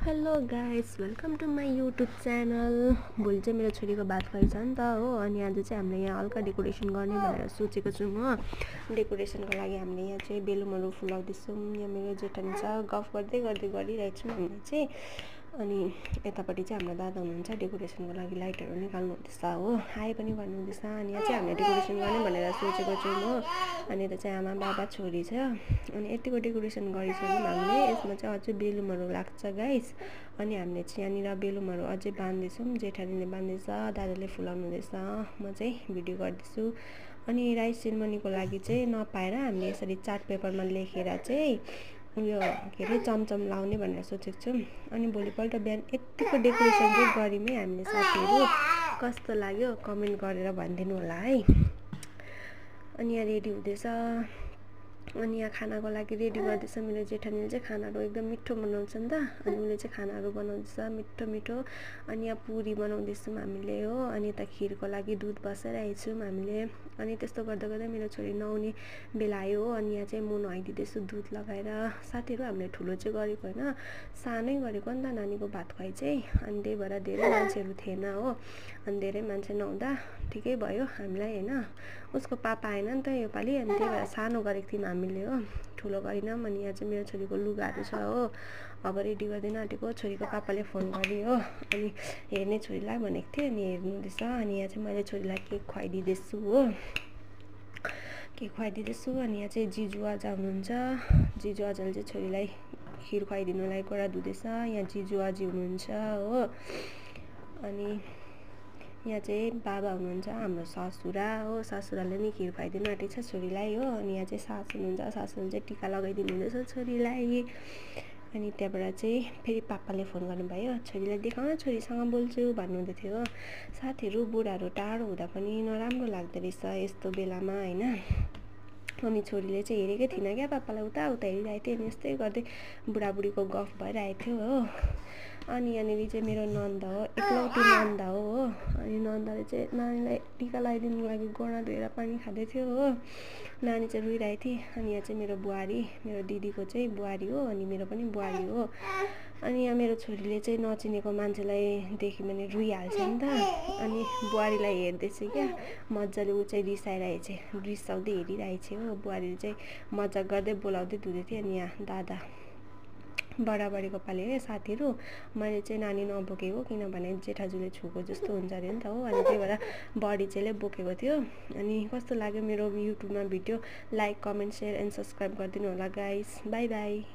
Hello guys, welcome to my YouTube channel. भोलि चाहिँ मेरो छोरीको भात खुवाइ छ नि त हो। अनि आज चाहिँ हामीले यहाँ हल्का डेकोरेसन गर्ने भनेर सोचेको छौँ हो। डेकोरेसनको लागि हामीले यहाँ चाहिँ बेलुनहरू फुलाउँदैछौँ। यहाँ मेरो जेठानी छ, गफ गर्दै गरिरहेको छौँ हामीले चाहिँ। अनि यतापट्टि चाहिँ हाम्रो दादा हुनुहुन्छ, डेकोरेसनको लागि लाइटहरू निकाल्नु हुँदैछ हो। आए पनि भन्नुहुँदैछ। अनि यहाँ चाहिँ हामीले डेकोरेसन गर्ने भनेर सोचेको छौँ हो। अनि यता चाहिँ आमा बाबा छोरी छ। अनि यतिको डेकोरेसन गरिसक्यौँ हामीले। यसमा चाहिँ अझै बेलुनहरू लाग्छ गाइस। अनि हामीले चाहिँ यहाँनिर बेलुनहरू अझै बाँध्दैछौँ। जेठानीले बाँध्दैछ, दादाले फुलाउनु हुँदैछ, म चाहिँ भिडियो गर्दैछु। अनि राइस सेरेमनीको लागि चाहिँ नपाएर हामीले यसरी चार्ट पेपरमा लेखेर चाहिँ उयो के अरे चमचम लाउने भनेर सोचेको छौँ। अनि भोलिपल्ट बिहान यतिको डेकोरेसन चाहिँ गऱ्यौँ है हामीले। साथीहरू कस्तो लाग्यो कमेन्ट गरेर भनिदिनु होला है। अनि यहाँ रेडी हुँदैछ। अनि यहाँ खानाको लागि रेडी गर्दैछ। मेरो जेठानीले चाहिँ खानाहरू एकदम मिठो बनाउँछ नि त। अनि उसले चाहिँ खानाहरू बनाउँदैछ मिठो मिठो। अनि यहाँ पुरी बनाउँदैछौँ हामीले हो। अनि यता खिरको लागि दुध बसाइरहेको छौँ हामीले। अनि त्यस्तो गर्दा गर्दै मेरो छोरी नुहाउने बेला आयो हो। अनि यहाँ चाहिँ म नुहाइदिँदैछु दुध लगाएर। साथीहरू हामीले ठुलो चाहिँ गरेको होइन, सानै गरेको नि त नानीको भात खुवाइ चाहिँ। अनि त्यही भएर धेरै मान्छेहरू थिएन हो। अनि धेरै मान्छे नहुँदा ठिकै भयो हामीलाई होइन। उसको पापा आएन नि त योपालि। अनि त्यही भएर सानो गरेको थियौँ हामीले हो, ठुलो गरिनौँ। अनि यहाँ चाहिँ मेरो छोरीको लुगाहरू छ हो। अब रेडी गर्दैन आँटेको। छोरीको पापाले फोन गर्यो हो। अनि हेर्ने छोरीलाई भनेको थिएँ, अनि हेर्नु हुँदैछ। अनि यहाँ चाहिँ मैले छोरीलाई केक खुवाइदिँदैछु हो, केक खुवाइदिँदैछु। अनि यहाँ चाहिँ जिजु अजा हुनुहुन्छ। जिजु अजाले चाहिँ छोरीलाई खिर खुवाइदिनुलाई गोडा धुँदैछ। यहाँ जिजु अजी हुनुहुन्छ हो। अनि यहाँ चाहिँ बाबा हुनुहुन्छ, हाम्रो ससुरा हो। ससुराले नि खिर खुवाइदिनु आँटेको छ छोरीलाई हो। अनि यहाँ चाहिँ सासु हुनुहुन्छ, सासूले चाहिँ टिका लगाइदिनु हुँदैछ छोरीलाई। अनि त्यहाँबाट चाहिँ फेरि पापाले फोन गर्नुभयो, छोरीलाई देखाउन छोरीसँग बोल्छु भन्नुहुँदै थियो हो। साथीहरू बुढाहरू टाढो हुँदा पनि नराम्रो लाग्दो रहेछ यस्तो बेलामा होइन। अनि छोरीले चाहिँ हेरेकै थिइनँ क्या, पापालाई उता हेरिरहेको थियो। अनि यस्तै गर्दै बुढाबुढीको गफ भइरहेको थियो हो। अनि यहाँनिर चाहिँ मेरो नन्द हो, एकलौटी नन्द हो। अनि नन्दले चाहिँ नानीलाई टिका लगाइदिनुको लागि गोडा धोएर पानी खाँदै थियो हो। नानी चाहिँ रोइरहेको थिएँ। अनि यहाँ चाहिँ मेरो बुहारी, मेरो दिदीको चाहिँ बुहारी हो। अनि मेरो पनि बुहारी हो। अनि यहाँ मेरो छोरीले चाहिँ नचिनेको मान्छेलाई देख्यो भने रुइहाल्छ नि त। अनि बुहारीलाई हेर्दैछ क्या मजाले। ऊ चाहिँ रिसाउँदै हेरिरहेछ हो। बुहारीले चाहिँ मजाक गर्दै बोलाउँदै धुँदै थियो। अनि यहाँ दादा बराबरीको पाले है साथीहरू। मैले चाहिँ नानी नबोकेको, किनभने जेठाजुले छोएको जस्तो हुन्छ अरे नि त हो। अनि त्यही भएर बडी चाहिँले बोकेको थियो। अनि कस्तो लाग्यो मेरो युट्युबमा video, like comment share and subscribe गरिदिनु होला गाइस। By by.